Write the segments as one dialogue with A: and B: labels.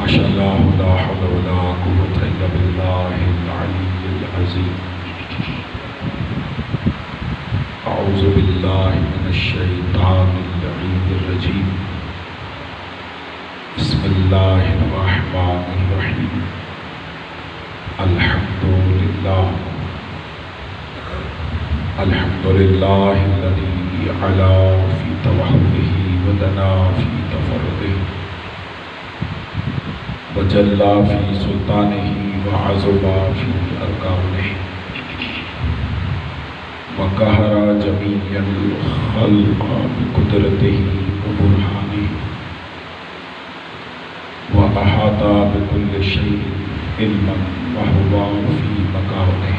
A: ماشاء اللہ لا حول ولا قوة الا باللہ العلی العظیم. اعوذ باللہ من الشیطان اللعین الرجیم. بسم اللہ الرحمن الرحیم. الحمد للہ الذی علا فی توحدہ ودنا فی تفردہ وجلا فی سلطانہ وعظما فی ارکانہ وقہر جمیع الخلق بقدرتہ وبرہانہ وأحاط بكل شيء علما وهو في مكانه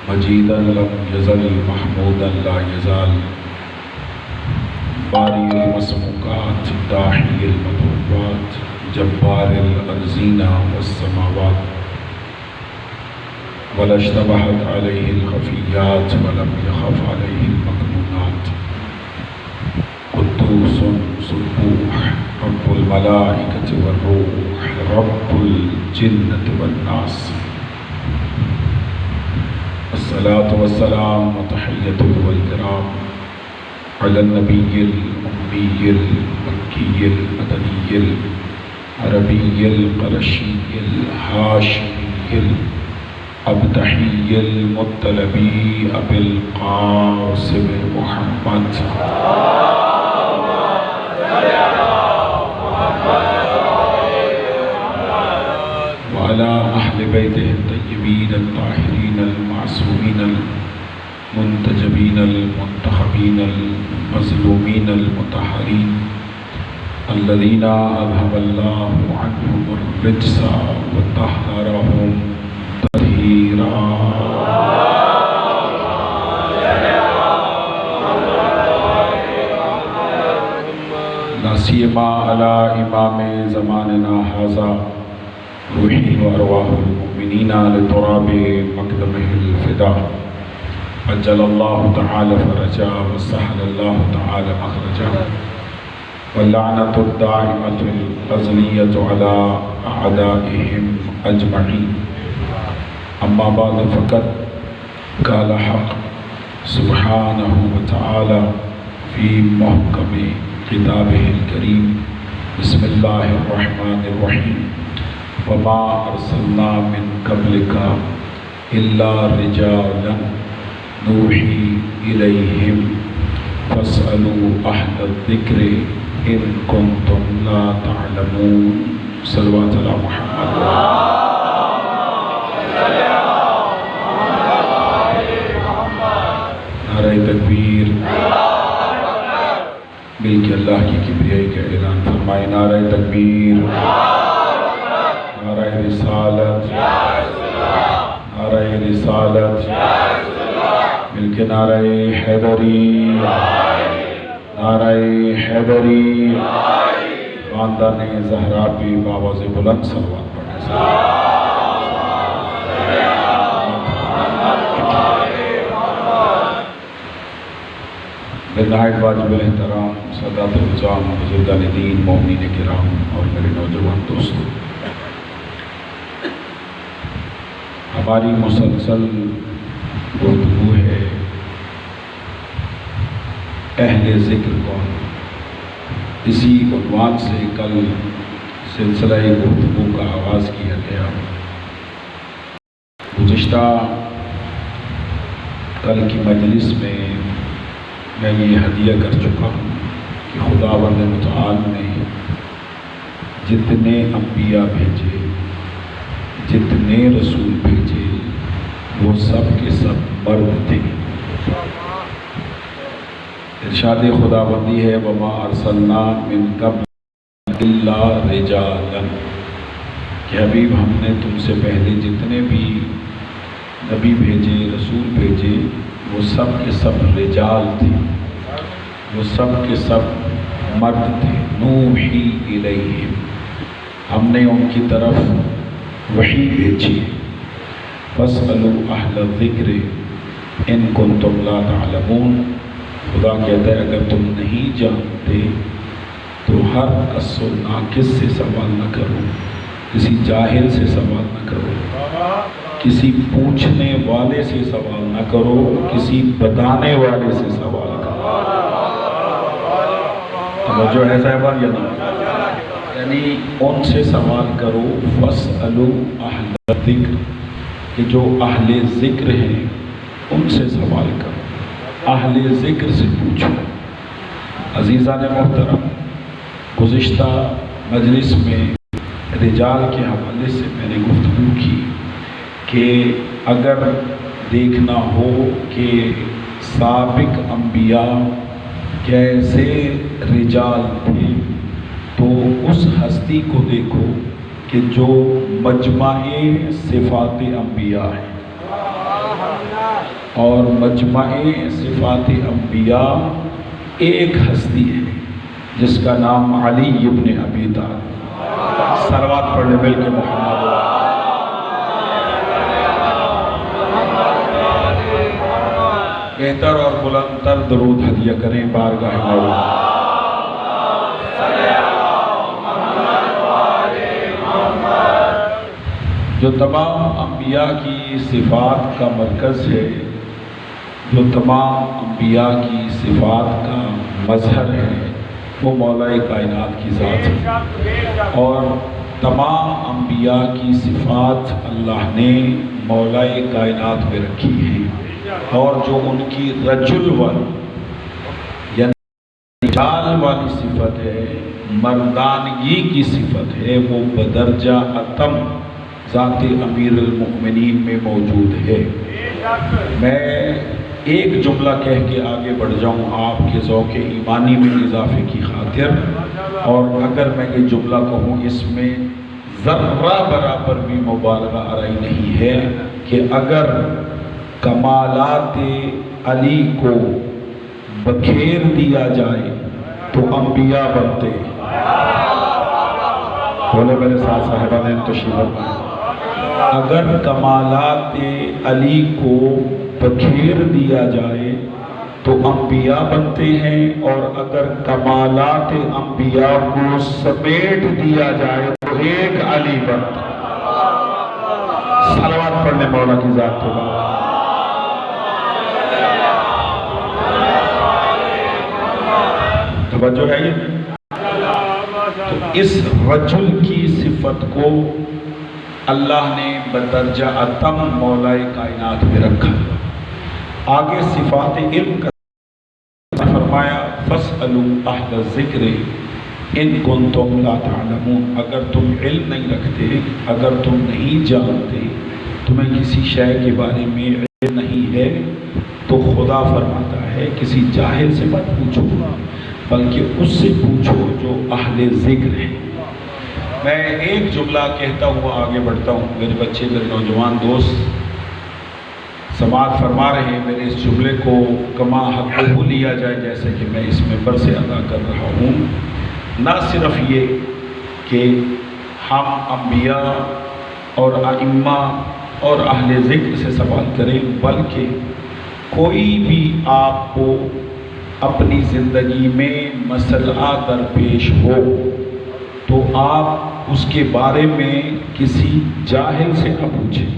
A: مجيدا لم يزل محمودا لا يزال بارئ المسموعات داحي المطلوبات جبار الأرضين والسماوات ولا اشتبهت عليه الخفيات ولم يخف عليه المكنونات قدوس سبوح رب الملائكة والروح رب الجنة والناس. الصلاة والسلام وتحية والكرام على النبي الأمي المكي المدني العربي القرشي الهاشمي الأبتحي المطلبي أبي القاسم محمد وعلى أهل بيته الطيبين الطاهرين المعصومين المنتجبين المنتخبين المظلومين المطهرين الذين أذهب الله عنهم الرجس وطهرهم تطهيرا. لا سيما على إمام زماننا هذا روحي وأرواح المؤمنين لتراب مقدمه الفداء عجل الله تعالى فرجا وسهل الله تعالى مخرجا واللعنة الدائمة الأزلية على أعدائهم أجمعين. أما بعد فقد قال حق سبحانه وتعالى في محكم كتابه الكريم بسم الله الرحمن الرحيم وما أرسلنا من قبلك إلا رجالا نوحي إليهم فاسألوا أهل الذكر إن كنتم لا تعلمون. صلوات على محمد. نعرہ تکبیر. مل کے اللہ کی کبریائی کا اعلان فرمائے. نعرہ تکبیر. نعرہ رسالت. نعرہ رسالت. مل کے نعرہ حیدری. نعرہ حیدری. خاندان زہرا پہ باواز بلند صلوات پڑھنے سے. نہایت واجب الاحترام سادات النظام بزرگان دین مومنین کرام اور میرے نوجوان دوستوں، ہماری مسلسل گفتگو ہے اہل ذکر کون. اسی عنوان سے کل سلسلہ گفتگو کا آغاز کیا گیا. گزشتہ کل کی مجلس میں میں یہ ہدیہ کر چکا ہوں کہ خداوند متعال نے جتنے انبیاء بھیجے، جتنے رسول بھیجے، وہ سب کے سب مرد تھے. ارشاد خداوندی ہے وَمَا أَرْسَلْنَا مِن قَبْلِكَ إِلَّا رِجَالًا، کہ حبیب ہم نے تم سے پہلے جتنے بھی نبی بھیجے، رسول بھیجے، وہ سب کے سب رجال تھے، وہ سب کے سب مرد تھے. نوحی الیہم، ہم نے ان کی طرف وحی بھیجی. فاسألوا اہل الذکر ان کنتم لا تعلمون. خدا کہتا ہے اگر تم نہیں جانتے تو ہر کس و ناقص سے سوال نہ کرو، کسی جاہل سے سوال نہ کرو، کسی پوچھنے والے سے سوال نہ کرو، کسی بتانے والے سے سوال کرو۔ توجہ ہے صاحبان یا نہیں؟ یعنی ان سے سوال کرو، فَاسْأَلُوا أَهْلَ الذِّكْرِ، کہ جو اہل ذکر ہیں ان سے سوال کرو، اہل ذکر سے پوچھو۔ عزیزان محترم، گزشتہ مجلس میں رجال کے حوالے سے میں نے گفتگو کی کہ اگر دیکھنا ہو کہ سابق انبیاء کیسے رجال تھے تو اس ہستی کو دیکھو کہ جو مجمع صفات انبیاء ہے، اور مجمع صفات انبیاء ایک ہستی ہے جس کا نام علی ابن ابی طالب۔ صلوات پڑھنے مل کے محمد۔ بہتر اور بلند تر درود ہدیہ کریں بارگاہ مولا۔ جو تمام انبیاء کی صفات کا مرکز ہے، جو تمام انبیاء کی صفات کا مظہر ہے، وہ مولا کائنات کی ذات ہے، اور تمام انبیاء کی صفات اللہ نے مولا کائنات میں رکھی ہیں، اور جو ان کی رجل والی یعنی رجال والی صفت ہے، مردانگی کی صفت ہے، وہ بدرجہ اتم ذات امیر المؤمنین میں موجود ہے۔ میں ایک جملہ کہہ کے آگے بڑھ جاؤں آپ کے ذوق ایمانی میں اضافے کی خاطر، اور اگر میں یہ جملہ کہوں اس میں ذرہ برابر بھی مبالغہ آرائی نہیں ہے کہ اگر کمالات علی کو بکھیر دیا جائے تو انبیاء بنتے۔ بولے میرے ساتھ صاحبان تشریف فرمائیں۔ اگر کمالات علی کو بکھیر دیا جائے تو انبیاء بنتے ہیں، اور اگر کمالات انبیاء کو سمیٹ دیا جائے تو ایک علی بنتا۔ صلوات پڑھنے مولا کی ذات پہ۔ توجہ ہے یہ؟ تو اس رجل کی صفت کو اللہ نے بدرجہ اتم مولا کائنات میں رکھا۔ آگے صفات علم کا فرمایا فَاسْأَلُوا أَهْلَ الذِّكْرِ إِن كُنتُمْ لَا تَعْلَمُونَ، اگر تم علم نہیں رکھتے، اگر تم نہیں جانتے، تمہیں کسی شے کے بارے میں علم نہیں ہے، تو خدا فرماتا ہے کسی جاہل سے مت پوچھو، بلکہ اس سے پوچھو جو اہل ذکر ہے۔ میں ایک جملہ کہتا ہوا آگے بڑھتا ہوں، میرے بچے میرے نوجوان دوست سماعت فرما رہے ہیں، میرے اس جملے کو کما حقہ لیا جائے جیسے کہ میں اس منبر سے ادا کر رہا ہوں۔ نہ صرف یہ کہ ہم انبیاء اور ائمہ اور اہل ذکر سے سوال کریں، بلکہ کوئی بھی آپ کو اپنی زندگی میں مسئلہ درپیش ہو تو آپ اس کے بارے میں کسی جاہل سے نہ پوچھیں،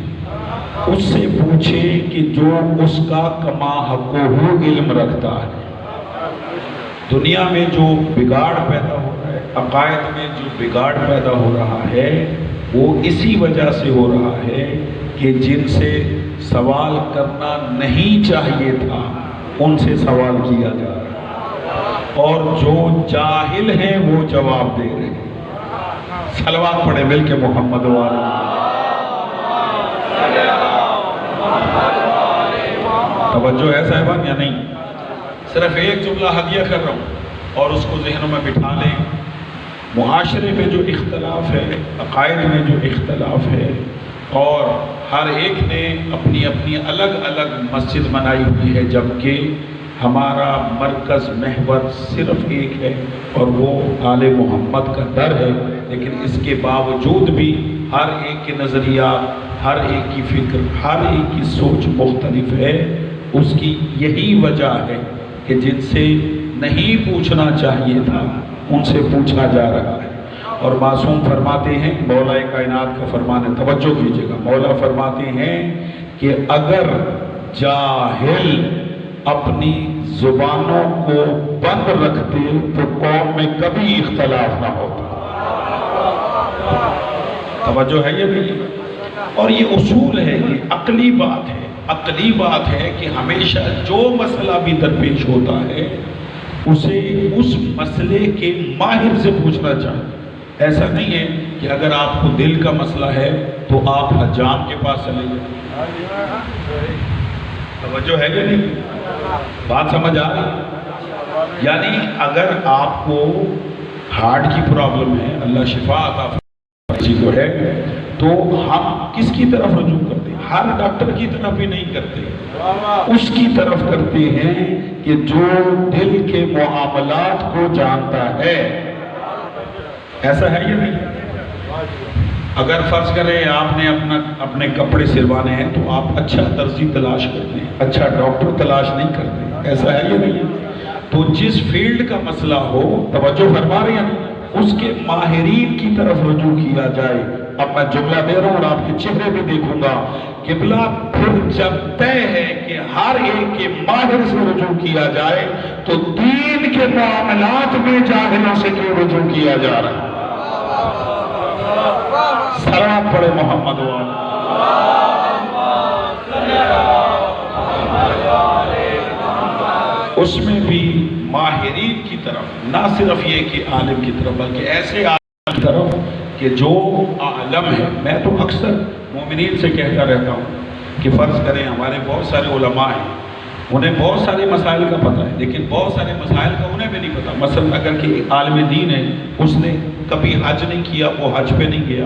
A: اس سے پوچھیں کہ جو اس کا کما حقہ علم رکھتا ہے۔ دنیا میں جو بگاڑ پیدا ہو رہا ہے، عقائد میں جو بگاڑ پیدا ہو رہا ہے، وہ اسی وجہ سے ہو رہا ہے کہ جن سے سوال کرنا نہیں چاہیے تھا ان سے سوال کیا جا رہا ہے، اور جو جاہل ہیں وہ جواب دے رہے ہیں۔ صلوات پڑھے مل کے محمد والے۔ توجہ ہے صاحبان یا نہیں؟ صرف ایک جملہ ہدیہ کر رہا ہوں اور اس کو ذہنوں میں بٹھا لیں۔ معاشرے میں جو اختلاف ہے، عقائد میں جو اختلاف ہے، اور ہر ایک نے اپنی اپنی الگ الگ مسجد بنائی ہوئی ہے، جبکہ ہمارا مرکز محور صرف ایک ہے اور وہ آل محمد کا در ہے، لیکن اس کے باوجود بھی ہر ایک کے نظریہ، ہر ایک کی فکر، ہر ایک کی سوچ مختلف ہے۔ اس کی یہی وجہ ہے کہ جن سے نہیں پوچھنا چاہیے تھا ان سے پوچھا جا رہا ہے۔ اور معصوم فرماتے ہیں، مولا کائنات کا فرمان ہے، توجہ کیجئے گا، مولا فرماتے ہیں کہ اگر جاہل اپنی زبانوں کو بند رکھتے تو قوم میں کبھی اختلاف نہ ہوتا۔ توجہ ہے یہ نہیں؟ اور یہ اصول ہے، یہ عقلی بات ہے، عقلی بات ہے کہ ہمیشہ جو مسئلہ بھی درپیش ہوتا ہے اسے اس مسئلے کے ماہر سے پوچھنا چاہیے۔ ایسا نہیں ہے کہ اگر آپ کو دل کا مسئلہ ہے تو آپ حجام کے پاس چلے جائیں۔ توجہ ہے کہ نہیں؟ بات سمجھ آ رہی؟ یعنی اگر آپ کو ہارٹ کی پرابلم ہے، اللہ شفا عطا فرمائے کسی کو ہے، تو ہم کس کی طرف رجوع کرتے ہیں؟ ہر ڈاکٹر کی طرف بھی نہیں کرتے، اس کی طرف کرتے ہیں کہ جو دل کے معاملات کو جانتا ہے۔ ایسا ہے یا نہیں؟ اگر فرض کریں آپ نے اپنے کپڑے سلوانے ہیں تو آپ اچھا درزی تلاش کرتے ہیں، اچھا ڈاکٹر تلاش نہیں کرتے۔ ایسا ہے یا نہیں؟ تو جس فیلڈ کا مسئلہ ہو، توجہ فرما رہے ہیں، اس کے ماہرین کی طرف رجوع کیا جائے۔ اب میں جملہ دے رہا ہوں اور آپ کے چہرے بھی دیکھوں گا۔ قبلہ پھر جب طے ہے کہ ہر ایک کے ماہر سے رجوع کیا جائے تو دین کے معاملات میں جاہلوں سے کیوں رجوع کیا جا رہا ہے؟ سلام پڑھے محمد والے۔ اس میں بھی ماہرین کی طرف، نہ صرف یہ کہ عالم کی طرف، بلکہ ایسے عالم کی طرف کہ جو عالم ہے۔ میں تو اکثر مومنین سے کہتا رہتا ہوں کہ فرض کریں ہمارے بہت سارے علماء ہیں، انہیں بہت سارے مسائل کا پتہ ہے، لیکن بہت سارے مسائل کا انہیں بھی نہیں پتہ۔ مثلا اگر کہ عالم دین ہے، اس نے کبھی حج نہیں کیا، وہ حج پہ نہیں گیا،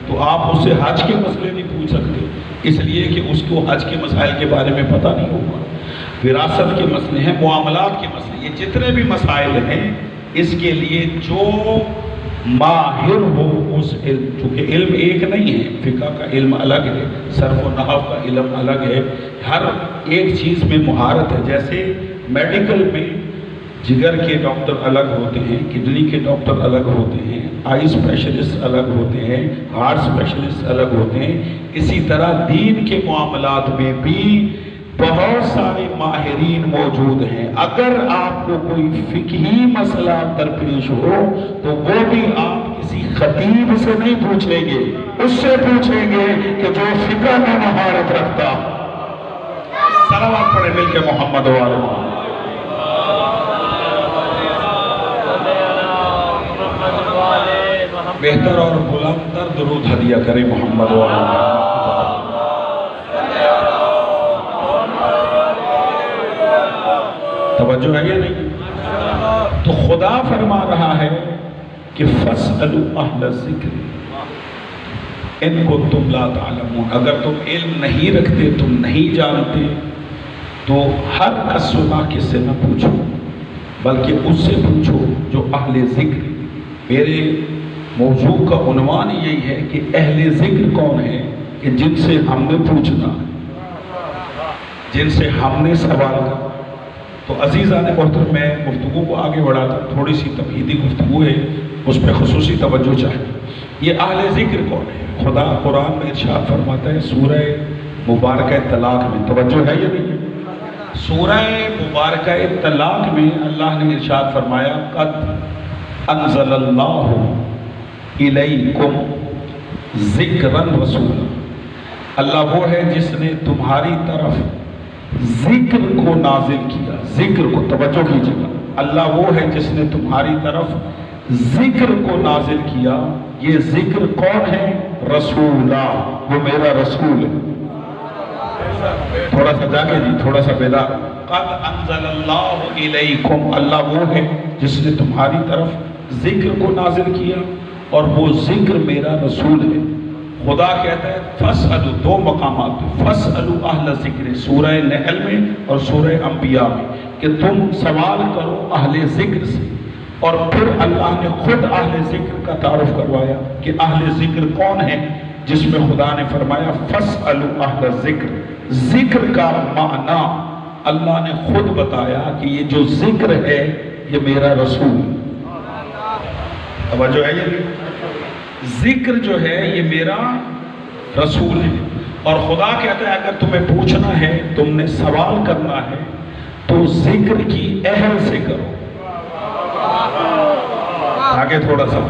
A: تو آپ اس سے حج کے مسئلے نہیں پوچھ سکتے، اس لیے کہ اس کو حج کے مسائل کے بارے میں پتہ نہیں ہوگا۔ وراثت کے مسئلے ہیں، معاملات کے مسئلے، یہ جتنے بھی مسائل ہیں، اس کے لیے جو ماہر ہو اس علم، چونکہ علم ایک نہیں ہے، فقہ کا علم الگ ہے، صرف و نحو کا علم الگ ہے، ہر ایک چیز میں مہارت ہے۔ جیسے میڈیکل میں جگر کے ڈاکٹر الگ ہوتے ہیں، کڈنی کے ڈاکٹر الگ ہوتے ہیں، آئی اسپیشلسٹ الگ ہوتے ہیں، ہارٹ اسپیشلسٹ الگ ہوتے ہیں، اسی طرح دین کے معاملات میں بھی بہت سارے ماہرین موجود ہیں۔ اگر آپ کو کوئی فقہی مسئلہ درپیش ہو تو وہ بھی آپ کسی خطیب سے نہیں پوچھیں گے، اس سے پوچھیں گے کہ جو فقہ میں مہارت رکھتا۔ صلوات پڑھے مل کے محمد والے۔ بہتر اور بلند تر درود ہدیہ کرے محمد والے۔ توجہ ہے یا نہیں؟ تو خدا فرما رہا ہے کہ فَاسْأَلُوا أَهْلَ الذِّكْرِ إِن كُنتُمْ لَا تَعْلَمُونَ۔ اگر تم علم نہیں رکھتے، تم نہیں جانتے، تو ہر کس و ناقص سے نہ پوچھو، بلکہ اس سے پوچھو جو اہل ذکر۔ میرے موضوع کا عنوان یہی ہے کہ اہل ذکر کون ہے، کہ جن سے ہم نے پوچھنا ہے، جن سے ہم نے سوال کرنا۔ تو عزیزان محترم، میں گفتگو کو آگے بڑھاتا ہوں، تھوڑی سی تمہیدی گفتگو ہے، اس پہ خصوصی توجہ چاہیے۔ یہ اہل ذکر کون ہے؟ خدا قرآن میں ارشاد فرماتا ہے سورہ مبارکہ طلاق میں، توجہ ہے یا نہیں؟ سورہ مبارکہ طلاق میں اللہ نے ارشاد فرمایا قد انزل اللہ الیکم ذکرا رسولا۔ اللہ وہ ہے جس نے تمہاری طرف ذکر کو نازل کیا، ذکر کو، توجہ کیجئے گا، اللہ وہ ہے جس نے تمہاری طرف ذکر کو نازل کیا۔ یہ ذکر کون ہے؟ رسولہ، وہ میرا رسول ہے۔ تھوڑا سا جاگے جی، تھوڑا سا بیدار۔ قد انزل اللہ الیکم، اللہ وہ ہے جس نے تمہاری طرف ذکر کو نازل کیا، اور وہ ذکر میرا رسول ہے۔ خدا کہتا ہے فَاسْأَلُوا، دو مقامات، فَاسْأَلُوا أَهْلَ ذِكْرِ، سورہ نحل میں اور سورہ انبیاء میں، کہ تم سوال کرو اہل ذکر سے۔ اور پھر اللہ نے خود اہل ذکر کا تعارف کروایا کہ اہل ذکر کون ہے، جس میں خدا نے فرمایا فَاسْأَلُوا أَهْلَ الذِّكْرِ۔ ذکر کا معنی اللہ نے خود بتایا کہ یہ جو ذکر ہے یہ میرا رسول ہے۔ توجہ ہے یہ ذکر جو ہے یہ میرا رسول ہے، اور خدا کہتا ہے اگر تمہیں پوچھنا ہے، تم نے سوال کرنا ہے تو ذکر کی اہل سے کرو۔ آگے تھوڑا سا،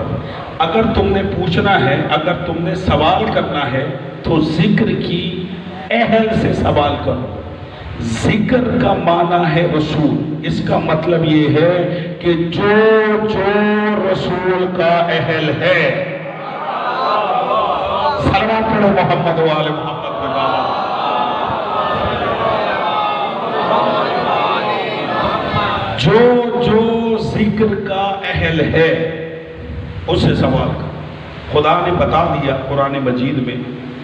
A: اگر تم نے پوچھنا ہے، اگر تم نے سوال کرنا ہے تو ذکر کی اہل سے سوال کرو۔ ذکر کا معنی ہے رسول، اس کا مطلب یہ ہے کہ جو رسول کا اہل ہے، صلوات پڑھو محمد و آل محمد جو ذکر کا اہل ہے اس سے سوال کر۔ خدا نے بتا دیا قرآن مجید میں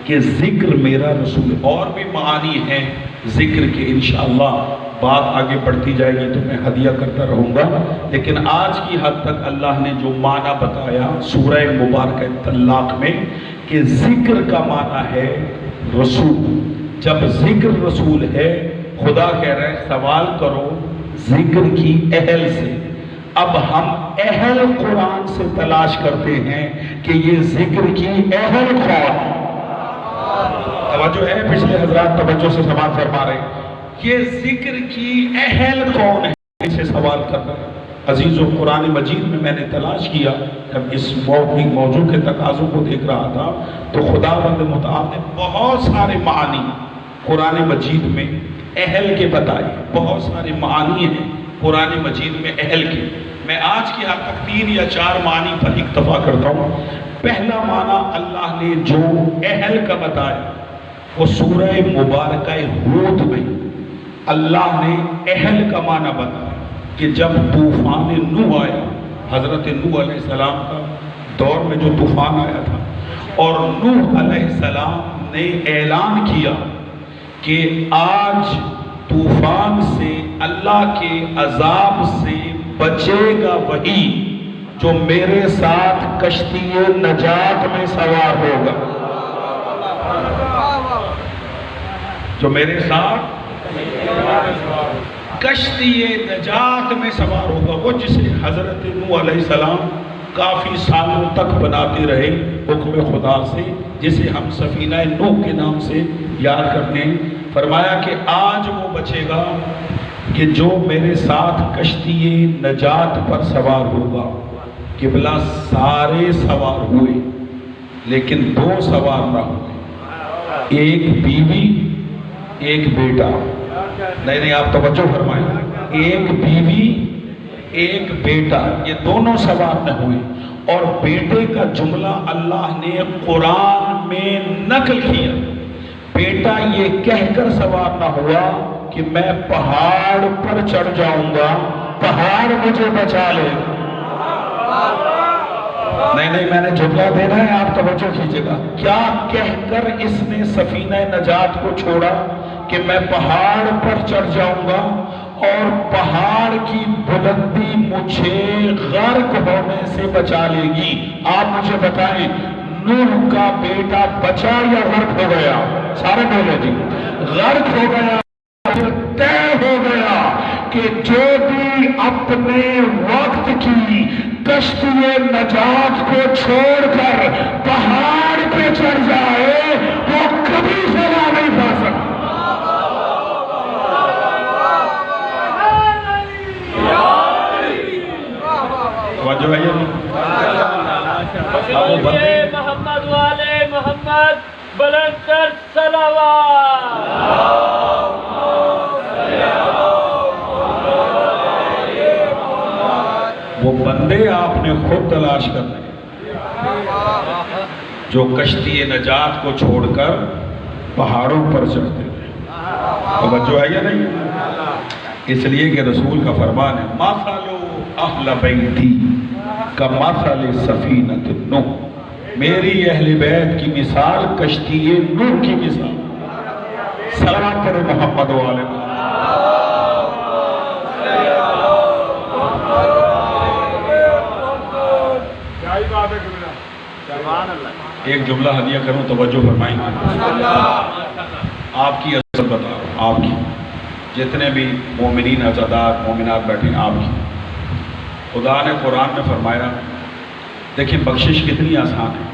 A: کہ ذکر میرا رسول، اور بھی معانی ہیں ذکر کے، انشاءاللہ بات آگے بڑھتی جائے گی تو میں ہدیہ کرتا رہوں گا، لیکن آج کی حد تک اللہ نے جو معنی بتایا سورہ مبارکہ طلاق میں کہ ذکر کا معنی ہے رسول۔ جب ذکر رسول ہے، خدا کہہ رہے ہیں سوال کرو ذکر کی اہل سے۔ اب ہم اہل قرآن سے تلاش کرتے ہیں کہ یہ ذکر کی اہل کون ہے۔ توجہ ہے، پچھلے حضرات توجہ سے سوال فرما رہے ہیں، یہ ذکر کی اہل کون ہے، اس سے سوال کرنا ہے۔ عزیزو، قرآن مجید میں میں نے تلاش کیا، جب اس موضوع کے تقاضوں کو دیکھ رہا تھا تو خداوند متعال نے بہت سارے معانی قرآن مجید میں اہل کے بتائے، بہت سارے معانی ہیں قرآن مجید میں اہل کے۔ میں آج کی حد تک 3 یا 4 معنی پر اکتفا کرتا ہوں۔ پہلا معنی اللہ نے جو اہل کا بتایا وہ سورہ مبارکہ ہود میں اللہ نے اہل کا معنی بتایا کہ جب طوفان نوح آیا، حضرت نوح علیہ السلام کا دور میں جو طوفان آیا تھا، اور نوح علیہ السلام نے اعلان کیا کہ آج طوفان سے، اللہ کے عذاب سے بچے گا وہی جو میرے ساتھ کشتی نجات میں سوار ہوگا، جو میرے ساتھ کشتی نجات میں سوار ہوگا، وہ جسے حضرت نوح علیہ السلام کافی سالوں تک بناتے رہے حکم خدا سے، جسے ہم سفینہ نوح کے نام سے یاد کرتے ہیں۔ فرمایا کہ آج وہ بچے گا کہ جو میرے ساتھ کشتی نجات پر سوار ہوگا۔ قبلہ سارے سوار ہوئے لیکن 2 سوار نہ ہوئے، ایک بیوی ایک بیٹا۔ نہیں آپ توجہ فرمائیں، ایک بیوی ایک بیٹا، یہ دونوں سوار نہ ہوئے، اور بیٹے کا جملہ اللہ نے قرآن میں نقل کیا۔ بیٹا یہ کہہ کر سوار نہ ہوا کہ میں پہاڑ پر چڑھ جاؤں گا، پہاڑ مجھے بچا لے۔ نہیں میں نے جملہ دینا ہے، آپ توجہ کیجئے گا۔ کیا کہہ کر اس نے سفینہ نجات کو چھوڑا کہ میں پہاڑ پر چڑھ جاؤں گا اور پہاڑ کی بلندی مجھے غرق ہونے سے بچا لے گی۔ آپ مجھے بتائیں، نوح کا بیٹا بچا یا غرق ہو گیا؟ سارے بولے جی، غرق ہو گیا۔ طے ہو گیا کہ جو بھی اپنے وقت کی کشتی نجات کو چھوڑ کر پہاڑ پہ چڑھ جائے وہ کبھی سزا نہیں پا سکتا۔ توجہ ہے یہ
B: محمد والے محمد بلند تر صلوات۔
A: وہ بندے آپ نے خود تلاش کرنے جو کشتی نجات کو چھوڑ کر پہاڑوں پر چڑھتے تھے۔ توجہ ہے یا نہیں؟ اس لیے کہ رسول کا فرمان ہے، مَثَلُ أَهْلَ بَيْتِي كَمَثَلِ سَفِينَةِ نُوح، میری اہل بیت کی مثال کشتی نوح کی مثال۔ صلوات پر محمد و آل محمد۔ ایک جملہ ہدیہ کروں، توجہ فرمائیں گے۔ آپ کی عزت بتا رہا ہوں، آپ کی، جتنے بھی مومنین عزادار مومنات بیٹھے ہیں، آپ کی۔ خدا نے قرآن میں فرمایا دیکھیں بخشش کتنی آسان ہے،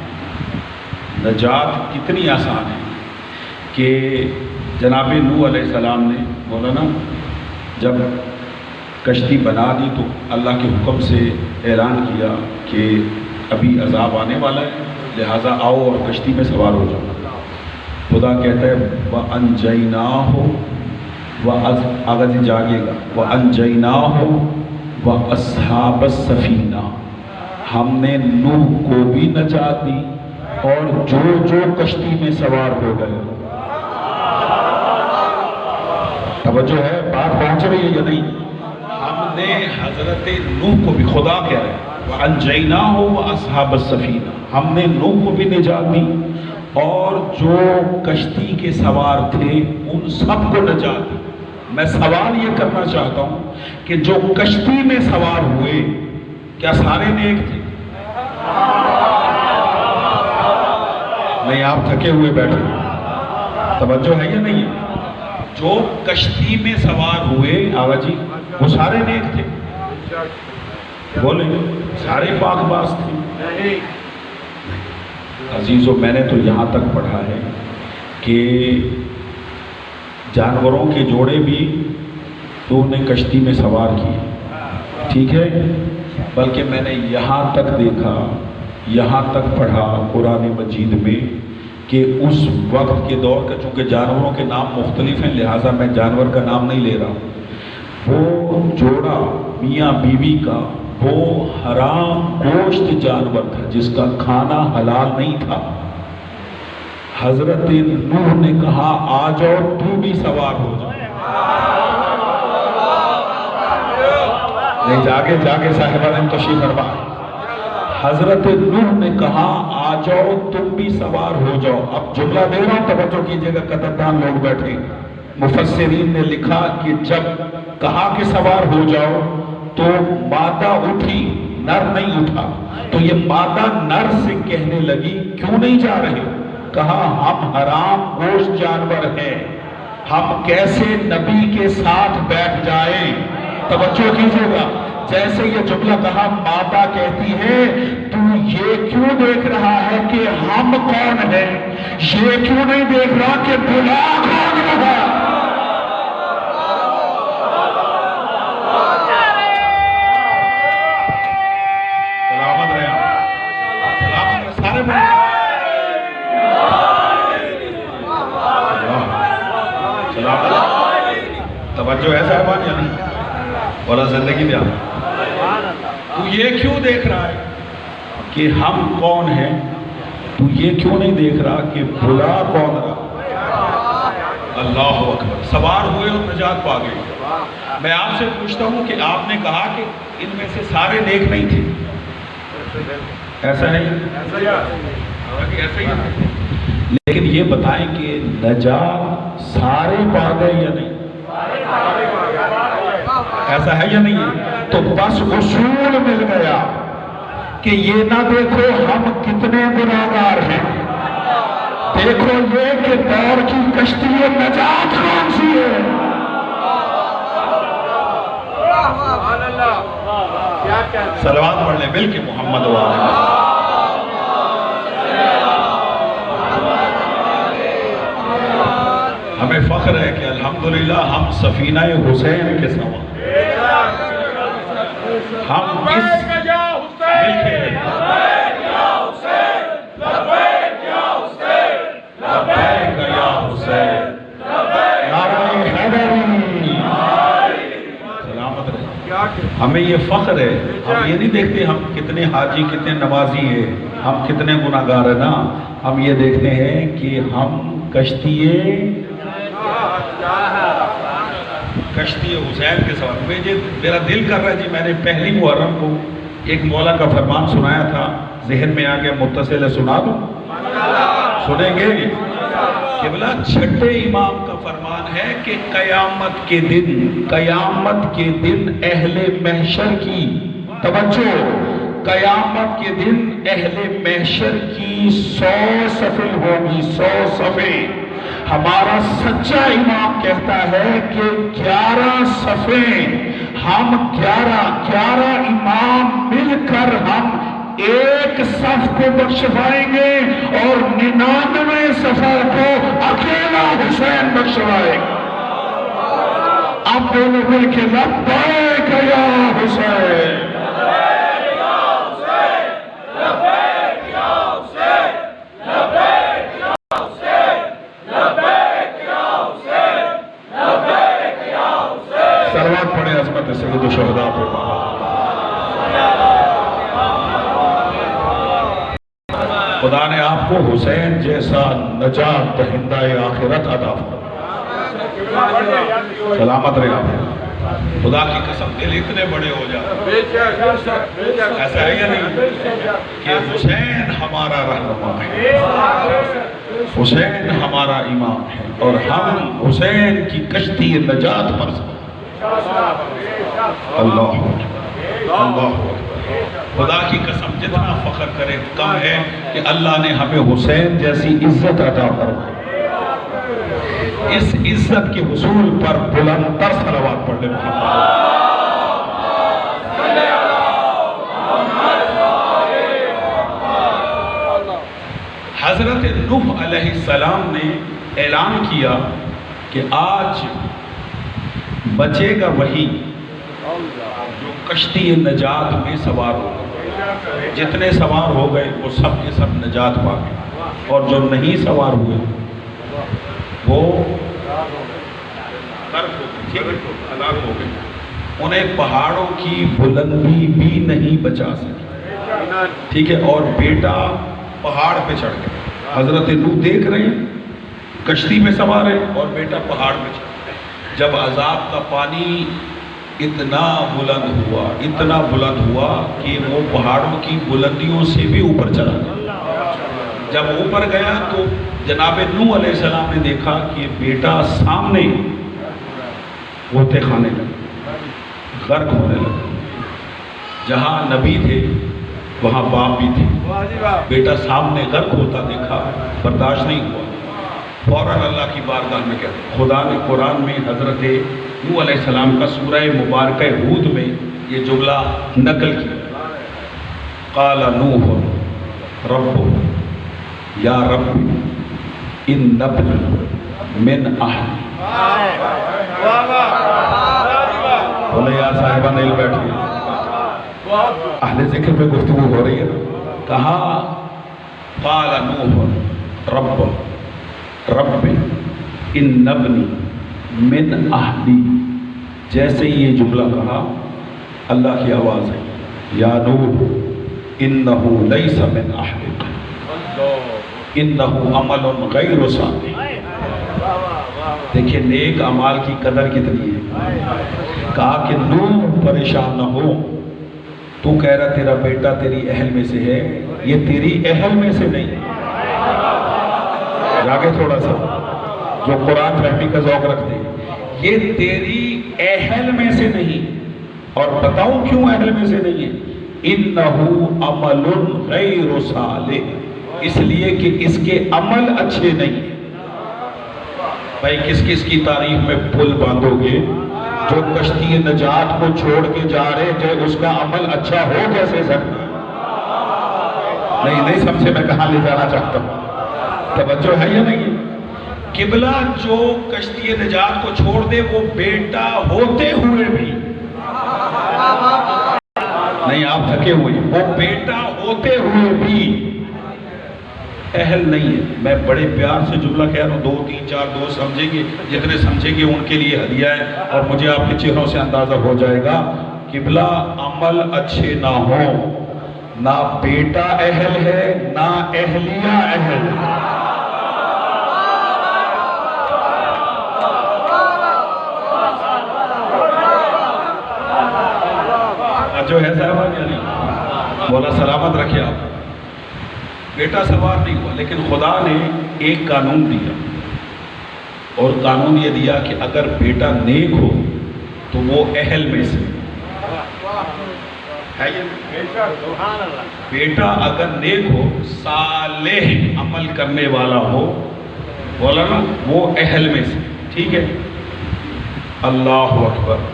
A: نجات کتنی آسان ہے کہ جناب نوح علیہ السلام نے مولانا جب کشتی بنا دی تو اللہ کے حکم سے اعلان کیا کہ ابھی عذاب آنے والا ہے، لہٰذا آؤ اور کشتی میں سوار ہو جاؤ۔ خدا کہتا ہے وَأَنْجَيْنَاهُ آگے سے جاگے گا وَأَنْجَيْنَاهُ وَأَصْحَابَ السَّفِينَةِ، ہم نے نوح کو بھی نجات دی اور جو جو کشتی میں سوار ہو گئے۔ توجہ ہے، بات پہنچ رہی ہے یا نہیں؟ ہم نے حضرت نوح کو بھی، خدا کہہ رہے ہیں وَأَنْجَيْنَاهُ وَأَصْحَابَ السَّفِينَةِ، ہم نے نوح کو بھی نجات دی اور جو کشتی کے سوار تھے ان سب کو نجات دی۔ میں سوال یہ کرنا چاہتا ہوں کہ جو کشتی میں سوار ہوئے کیا سارے نیک تھے؟ نہیں، آپ تھکے ہوئے بیٹھے، توجہ ہے یا نہیں ہے؟ جو کشتی میں سوار ہوئے آغا جی وہ سارے نیک تھے؟ بولے سارے پاک باز تھے؟ عزیزو، میں نے تو یہاں تک پڑھا ہے کہ جانوروں کے جوڑے بھی تو نے کشتی میں سوار کیے، ٹھیک ہے، بلکہ میں نے یہاں تک دیکھا، یہاں تک پڑھا قرآن مجید میں کہ اس وقت کے دور کا، چونکہ جانوروں کے نام مختلف ہیں لہٰذا میں جانور کا نام نہیں لے رہا ہوں، وہ جوڑا میاں بیوی کا وہ حرام گوشت جانور تھا جس کا کھانا حلال نہیں تھا۔ حضرت نوح نے کہا آ جاؤ تو بھی سوار ہو جاؤ۔ نہیں، جاگے صاحبان تشریف فرما۔ حضرت نوح نے کہا آ جاؤ تم بھی سوار ہو جاؤ۔ اب جملہ دے رہا ہوں، توجہ کیجئے گا، قدردان لوگ بیٹھے۔ مفسرین نے لکھا کہ جب کہا کہ سوار ہو جاؤ تو مادہ اٹھی، نر نہیں اٹھا، تو یہ مادہ نر سے کہنے لگی کیوں نہیں جا رہے؟ کہا ہم حرام گوشت جانور ہیں، ہم کیسے نبی کے ساتھ بیٹھ جائیں؟ توجہ کیجئے گا، جیسے یہ جملہ کہا مادہ کہتی ہے تو یہ کیوں دیکھ رہا ہے کہ ہم کون ہیں؟ یہ کیوں نہیں دیکھ رہا کہ بلا کون رہا؟ توجہ ہے صاحبان یا نہیں؟ بولا زندگی دیا، تو یہ کیوں دیکھ رہا ہے کہ ہم کون ہیں؟ تو یہ کیوں نہیں دیکھ رہا کہ بلا کون رہا؟ اللہ اکبر، سوار ہوئے اور نجات پا گئے۔ میں آپ سے پوچھتا ہوں کہ آپ نے کہا کہ ان میں سے سارے نیک نہیں تھے، ایسا ہے؟ ایسا ہی ہے، لیکن یہ بتائیں کہ نجات سارے پا گئے یا نہیں؟ ایسا ہے یا نہیں ہے؟ تو بس اصول مل گیا کہ یہ نہ دیکھو ہم کتنے گناہگار ہیں، دیکھو یہ کہ دور کی کشتی نجات کون سی ہے۔ صلوات پڑھ لیں مل کے محمد وآلہ۔ ہمیں فخر ہے کہ الحمدللہ ہم سفینہ حسین کے سوا، ہم اس ہمیں یہ فخر ہے، ہم یہ نہیں دیکھتے ہم کتنے حاجی کتنے نمازی ہیں، ہم کتنے گناہگار ہیں، نا ہم یہ دیکھتے ہیں کہ ہم کشتی حسین کے سوال۔ میرا دل کر رہا ہے جی، میں نے پہلی محرم کو ایک مولا کا فرمان سنایا تھا، ذہن میں آگیا، متصل ہے، سنا دوں؟ سنیں گے؟ قبلہ چھٹے امام کا فرمان ہے کہ قیامت کے دن اہل محشر کی، توجہ، قیامت کے دن اہل محشر کی 100 صفیں ہوگی، 100 صفیں۔ ہمارا سچا امام کہتا ہے کہ 11 صفیں، ہم 11 امام مل کر ہم ایک 50 کو بخشوائیں گے اور 99 صفا کو اکیلا حسین بخشوائے گا۔ آپ دونوں مل کے لبیک یا حسین، سلوات پڑھیں عظمت سید الشہداء پہ۔ خدا نے آپ کو حسین جیسا نجات دہندہ آخرت عطا فرمایا، سلامت رہے آپ۔ خدا کی قسم دل اتنے بڑے ہو جاتے، ایسا ہے یا نہیں کہ حسین ہمارا رہنما ہے، حسین ہمارا امام ہے، اور ہم حسین کی کشتی نجات پر اللہ اللہ خدا کی قسم جتنا فخر کرے کم ہے کہ اللہ نے ہمیں حسین جیسی عزت عطا فرمائی۔ اس عزت کے حصول پر بلند تر صلوات پڑھ لیں محمد۔ حضرت نوح علیہ السلام نے اعلان کیا کہ آج بچے گا وہی جو کشتی نجات میں سوار ہو گئے، جتنے سوار ہو گئے وہ سب کے سب نجات پا گئے، اور جو نہیں سوار ہوئے وہ غرق ہو گئے، ہلاک ہو گئے، انہیں پہاڑوں کی بلندی بھی نہیں بچا سکی، ٹھیک ہے، اور بیٹا پہاڑ پہ چڑھ گئے۔ حضرت نوح دیکھ رہے ہیں کشتی میں سوار ہے اور بیٹا پہاڑ پہ چڑھ گئے۔ جب عذاب کا پانی اتنا بلند ہوا کہ وہ پہاڑوں کی بلندیوں سے بھی اوپر چلا گیا۔ جب اوپر گیا تو جناب نوح علیہ السلام نے دیکھا کہ بیٹا سامنے غوطے کھانے لگا، غرق ہونے لگا۔ جہاں نبی تھے وہاں باپ بھی تھے، بیٹا سامنے غرق ہوتا دیکھا، برداشت نہیں ہوا، فوراً اللہ کی بارگاہ میں کہتے ہیں۔ خدا نے قرآن میں حضرت نوح علیہ السلام کا سورہ مبارکہ ہود میں یہ جملہ نقل کیا، قال نوح رب یا رب ان ابنی من اہلی۔ بولے یا صاحبہ نیل بیٹھے، اہل ذکر پہ گفتگو ہو رہی ہے، کہا قال نوح رب ان ابنی من اہلی۔ جیسے یہ جملہ کہا اللہ کی آواز ہے، یا نوح انہو لیس من اہلک انہو عمل غیر صالح۔ دیکھیں نیک اعمال کی قدر کتنی ہے۔ کہا کہ نوح پریشان نہ ہو، تو کہہ رہا تیرا بیٹا تیری اہل میں سے ہے، یہ تیری اہل میں سے نہیں ہے۔ جاگے تھوڑا سا جو قرآن فہمی کا ذوق رکھتے ہیں، یہ تیری اہل میں سے نہیں، اور بتاؤں کیوں اہل میں سے نہیں ہے، انہو عمل غیر صالح، اس لیے کہ اس کے عمل اچھے نہیں ہیں۔ بھائی کس کس کی تعریف میں پل باندھو گے؟ جو کشتی نجات کو چھوڑ کے جا رہے جو اس کا عمل اچھا ہو کیسے سکتا ہے؟ نہیں سمجھے میں کہاں لے جانا چاہتا ہوں، توجہ ہے یا نہیں؟ قبلہ جو کشتی نجات کو چھوڑ دے وہ بیٹا ہوتے ہوئے بھی نہیں، آپ تھکے ہوئے، وہ بیٹا ہوتے ہوئے بھی اہل نہیں ہے۔ میں بڑے پیار سے جملہ کہہ رہا ہوں، 2 3 4 2 سمجھیں گے، جتنے سمجھیں گے ان کے لیے ہدیہ ہے، اور مجھے آپ کے چہروں سے اندازہ ہو جائے گا۔ قبلہ عمل اچھے نہ ہوں، نہ بیٹا اہل ہے نہ اہلیہ اہل ہے۔ جو ہے صاحبہ یعنی مولا سلامت رکھے آپ۔ بیٹا سوار نہیں ہوا، لیکن خدا نے ایک قانون دیا، اور قانون یہ دیا کہ اگر بیٹا نیک ہو تو وہ اہل میں سے ہے، بیٹا اگر نیک ہو، صالح عمل کرنے والا ہو، بولا نا، وہ اہل میں سے، ٹھیک ہے۔ اللہ اکبر،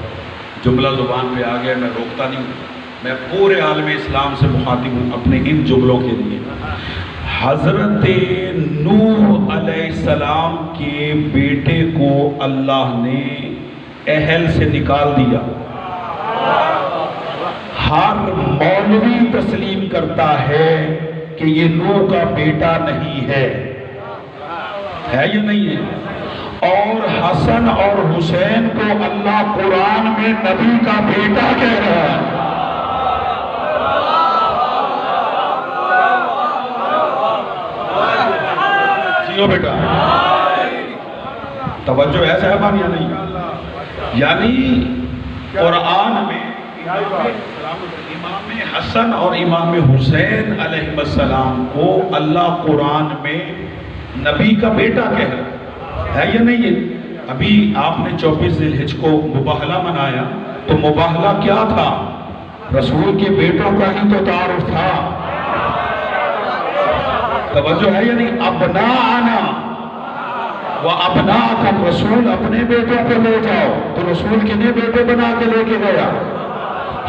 A: جملہ زبان پہ آ گیا، میں روکتا نہیں ہوں۔ میں پورے عالم اسلام سے مخاطب ہوں اپنے ان جملوں کے لیے. حضرت نوح علیہ السلام کے بیٹے کو اللہ نے اہل سے نکال دیا. ہر مولوی تسلیم کرتا ہے کہ یہ نوح کا بیٹا نہیں ہے یا نہیں ہے؟ اور حسن اور حسین کو اللہ قرآن میں نبی کا بیٹا کہہ رہا ہے. جیو بیٹا، توجہ ہے صاحبان یا نہیں؟ یعنی قرآن میں امام حسن اور امام حسین علیہ السلام کو اللہ قرآن میں نبی کا بیٹا کہہ رہا ہے یا نہیں ہے؟ ابھی آپ نے 24 ذی الحجہ کو مباہلہ منایا، تو مباہلہ کیا تھا؟ رسول کے بیٹوں کا ہی تو تعارف تھا. توجہ ہے یا نہیں؟ ابناءنا و ابناءکم، رسول اپنے بیٹوں کو لے جاؤ، تو رسول کتنے بیٹے بنا کے لے کے گیا؟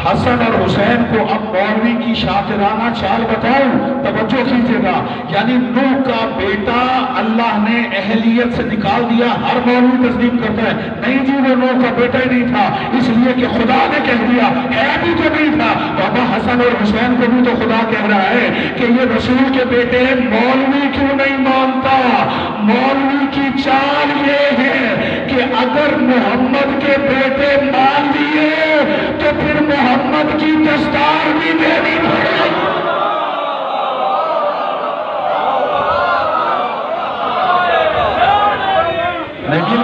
A: حسن اور حسین کو. اب مولوی کی شاطرانہ چال بتاؤں، توجہ کیجیے گا. یعنی نوح کا بیٹا اللہ نے اہلیت سے نکال دیا. ہر مولوی تسلیم کرتا ہے نہیں جی وہ نوح کا بیٹا ہی نہیں تھا، اس لیے کہ خدا نے کہہ دیا ہے بھی تو نہیں تھا. بابا حسن اور حسین کو بھی تو خدا کہہ رہا ہے کہ یہ رسول کے بیٹے ہیں. مولوی کیوں نہیں مانتا؟ مولوی کی چال یہ ہے کہ اگر محمد کے بیٹے مان لیے تو پھر محمد کی دستار بھی دینی پڑے. لیکن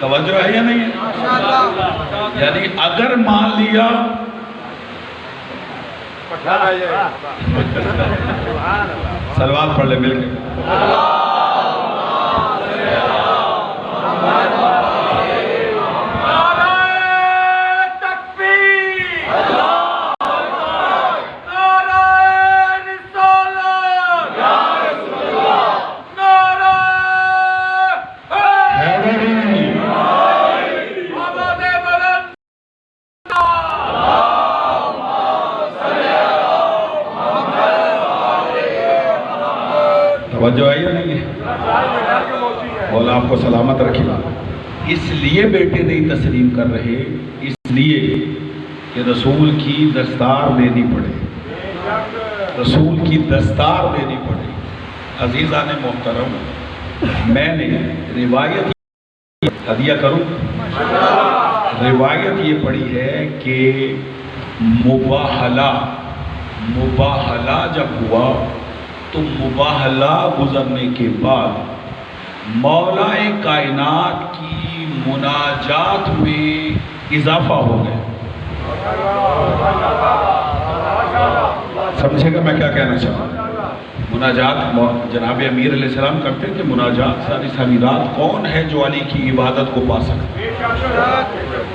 A: توجہ ہے یا نہیں ہے؟ یعنی اگر مان لیا سلوات پڑھ لے مل کے. توجہ ہے یا نہیں ہے؟ مولا آپ کو سلامت رکھے. اس لیے بیٹے نہیں تسلیم کر رہے، اس لیے کہ رسول کی دستار دینی پڑے، رسول کی دستار دینی پڑے. عزیزان محترم، میں نے روایت ہدیہ کروں، روایت یہ پڑھی ہے کہ مباہلہ جب ہوا تو مباہلہ گزرنے کے بعد مولا کائنات کی مناجات میں اضافہ ہو گیا. سمجھے گا میں کیا کہنا چاہوں؟ مناجات جناب امیر علیہ السلام کرتے کہ مناجات ساری رات کون ہے جو علی کی عبادت کو پا سکتے؟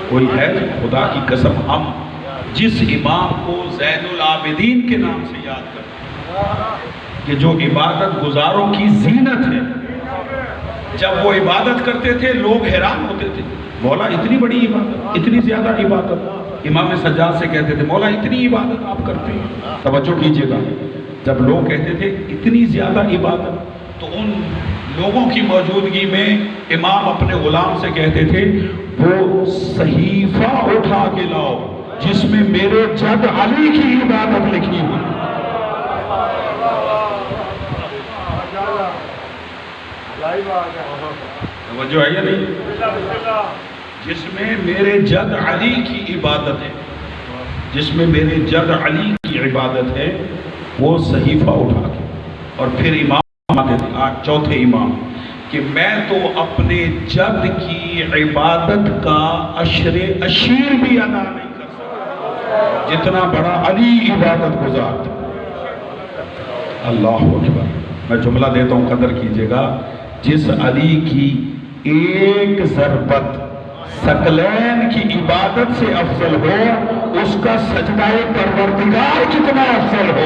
A: کوئی ہے؟ خدا کی قسم ہم جس امام کو زین العابدین کے نام سے یاد کرتے ہیں کہ جو عبادت گزاروں کی زینت ہے، جب وہ عبادت کرتے تھے لوگ حیران ہوتے تھے، مولا اتنی بڑی عبادت، اتنی زیادہ عبادت. امام سجاد سے کہتے تھے مولا اتنی عبادت آپ کرتے ہیں. توجہ کیجئے گا، جب لوگ کہتے تھے اتنی زیادہ عبادت تو ان لوگوں کی موجودگی میں امام اپنے غلام سے کہتے تھے وہ صحیفہ اٹھا کے لاؤ جس میں میرے جد علی کی عبادت لکھی ہوئی. توجہ ہے یا نہیں؟ جس میں میرے جد علی کی عبادت ہے، جس میں میرے جد علی کی عبادت ہے، وہ صحیفہ اٹھا کے اور پھر امام آتے تھے. آج چوتھے امام کہ میں تو اپنے جد کی عبادت کا اشیر بھی ادا نہیں کر سکتا جتنا بڑا علی عبادت گزار تھا. اللہ اکبر. میں جملہ دیتا ہوں، قدر کیجئے گا. جس علی کی ایک ضربت ثقلین کی عبادت سے افضل ہو، اس کا سجدہ پروردگار کتنا افضل ہو.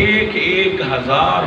A: 1,000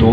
A: 2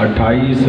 A: 28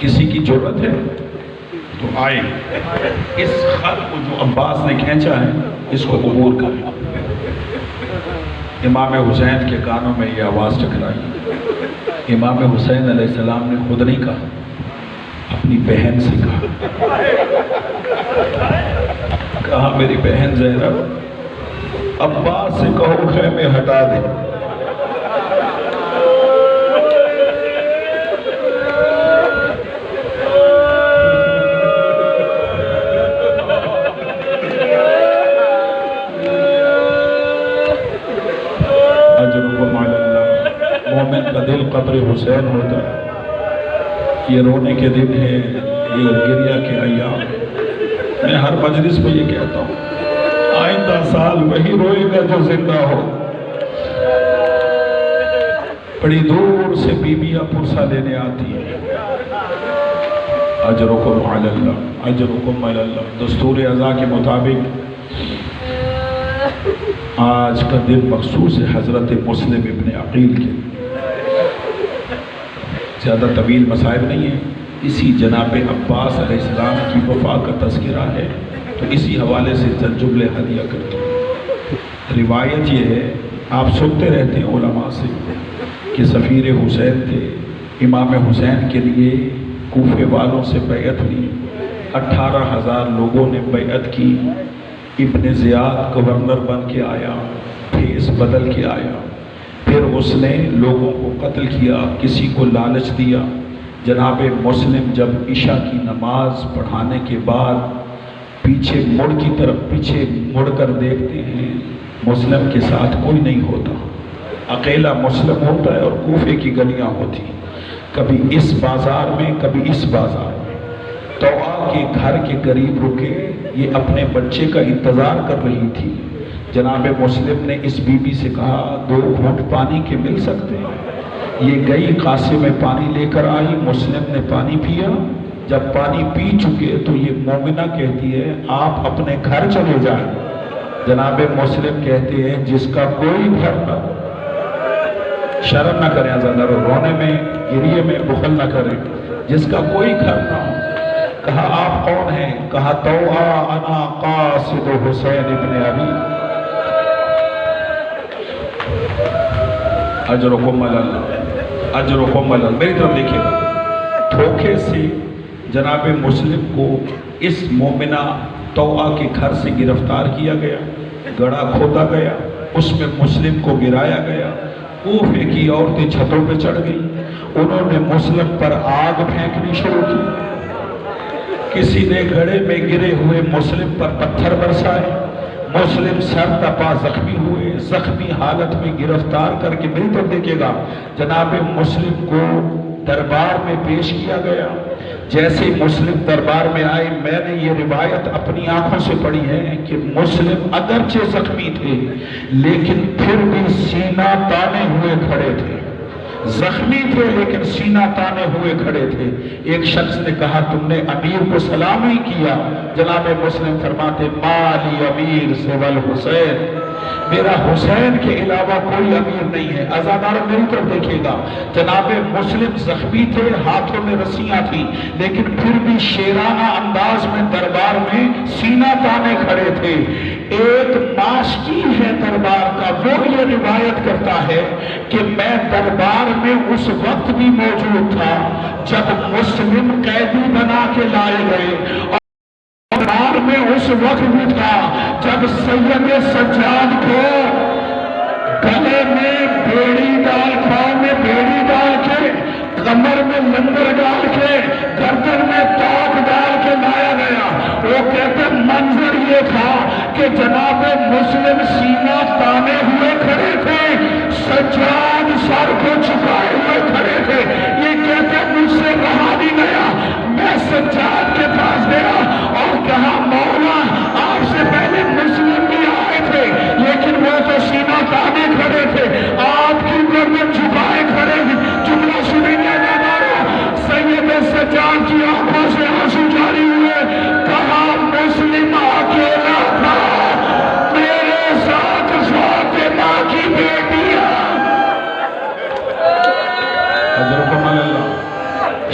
A: کسی کی ضرورت ہے تو آئے، اس خط کو جو عباس نے کھینچا ہے اس کو عبور کریں۔ امام حسین کے کانوں میں یہ آواز ٹکرائی۔ امام حسین علیہ السلام نے خود نہیں کہا، اپنی بہن سے کہا میری بہن زینب عباس سے کہو خیمے ہٹا دے۔ اجرکم علی اللہ۔ مومن کا دل قبر حسین ہوتا ہے۔ یہ رونے کے دن ہے، یہ گریہ کے ایام۔ میں ہر مجلس میں یہ کہتا ہوں، آئندہ سال وہی روئے گا جو زندہ ہو۔ بڑی دور سے بیویاں پرسہ لینے آتی ہیں۔ اجرکم علی اللہ، اجرکم علی اللہ۔ دستور اعضاء کے مطابق آج کا دن مخصوص ہے حضرت مسلم ابن عقیل کے۔ زیادہ طویل مصائب نہیں ہے، اسی جناب عباس علیہ السلام کی وفا کا تذکرہ ہے، تو اسی حوالے سے چند جملے ہدیہ کرتا ہوں۔ روایت یہ ہے، آپ سنتے رہتے ہیں علماء سے کہ سفیر حسین تھے، امام حسین کے لیے کوفے والوں سے بیعت لی، 18,000 لوگوں نے بیعت کی۔ ابن زیاد گورنر بن کے آیا، بھیس بدل کے آیا، پھر اس نے لوگوں کو قتل کیا، کسی کو لالچ دیا۔ جناب مسلم جب عشاء کی نماز پڑھانے کے بعد پیچھے مڑ کر دیکھتے ہیں، مسلم کے ساتھ کوئی نہیں ہوتا، اکیلا مسلم ہوتا ہے اور کوفے کی گلیاں ہوتی، کبھی اس بازار میں کبھی اس بازار میں۔ توآ کے گھر کے قریب رکے، یہ اپنے بچے کا انتظار کر رہی تھی۔ جناب مسلم نے اس بی بی سے کہا 2 گھونٹ پانی کے مل سکتے ہیں؟ یہ گئی قاسے میں پانی لے کر آئی، مسلم نے پانی پیا۔ جب پانی پی چکے تو یہ مومنہ کہتی ہے آپ اپنے گھر چلے جائیں۔ جناب مسلم کہتے ہیں جس کا کوئی گھر نہ ہو، شرم نہ کریں، ذرا رونے میں گریے میں بخل نہ کریں، جس کا کوئی گھر نہ ہو۔ کہا آپ کون ہیں؟ کہا توآ انا قاصد حسین ابن علی۔ اجرکم علی اللہ، اجرکم علی اللہ۔ میری طرف دیکھیے گا، دھوکے سے جناب مسلم کو اس مومنہ توآ کے گھر سے گرفتار کیا گیا، گڑھا کھودا گیا، اس میں مسلم کو گرایا گیا۔ کوفے کی عورتیں چھتوں پہ چڑھ گئیں، انہوں نے مسلم پر آگ پھینکنی شروع کی۔ کسی نے گڑھے میں گرے ہوئے مسلم پر پتھر برسائے، مسلم سر تپا زخمی ہوئے، زخمی حالت میں گرفتار کر کے، میری طرف دیکھیے گا، جناب مسلم کو دربار میں پیش کیا گیا۔ جیسے مسلم دربار میں آئے، میں نے یہ روایت اپنی آنکھوں سے پڑھی ہے کہ مسلم اگرچہ زخمی تھے لیکن پھر بھی سینہ تانے ہوئے کھڑے تھے، زخمی تھے لیکن سینہ تانے ہوئے کھڑے تھے۔ ایک شخص نے کہا تم نے امیر کو سلام ہی کیا؟ جناب مسلم فرماتے مالی امیر سوال حسین، میرا حسین کے علاوہ کوئی امیر نہیں ہے۔ عزادار میری طرف دیکھیے گا، جناب مسلم زخمی تھے، ہاتھوں میں رسیاں تھیں، لیکن پھر بھی شیرانہ انداز میں دربار میں سینہ تانے کھڑے تھے۔ ایک ماشکی ہے دربار کا، وہ یہ روایت کرتا ہے کہ میں دربار میں اس وقت بھی موجود تھا جب مسلم قیدی بنا کے لائے گئے، اور دربار میں اس وقت بھی تھا جب سید سجاد کو گلے میں بیڑی ڈال، پاؤں میں بیڑی ڈال کے، کمر میں لنگر ڈال کے، گردن میں تاج ڈال کے لایا گیا۔ وہ کہتے منظر یہ تھا کہ جناب مسلم سینہ تانے ہوئے کھڑے تھے، سجاد سر کو چھپائے ہوئے کھڑے تھے۔ یہ کہتے مجھ سے رہا نہیں گیا، میں سجاد کے پاس گیا اور کہا مولا آپ سے پہلے مسلم بھی آئے تھے لیکن وہ تو سینہ تانے کھڑے تھے، آپ کی گردن چھپائے کھڑے تھے۔ جملہ سنیں گے نظارہ، سید سجاد کی آنکھوں سے آنسو جاری ہوئے، کہا مسلم اکیلا تھا، میرے ساتھ فاطمہ کی بیٹیاں۔ حضرت اللہ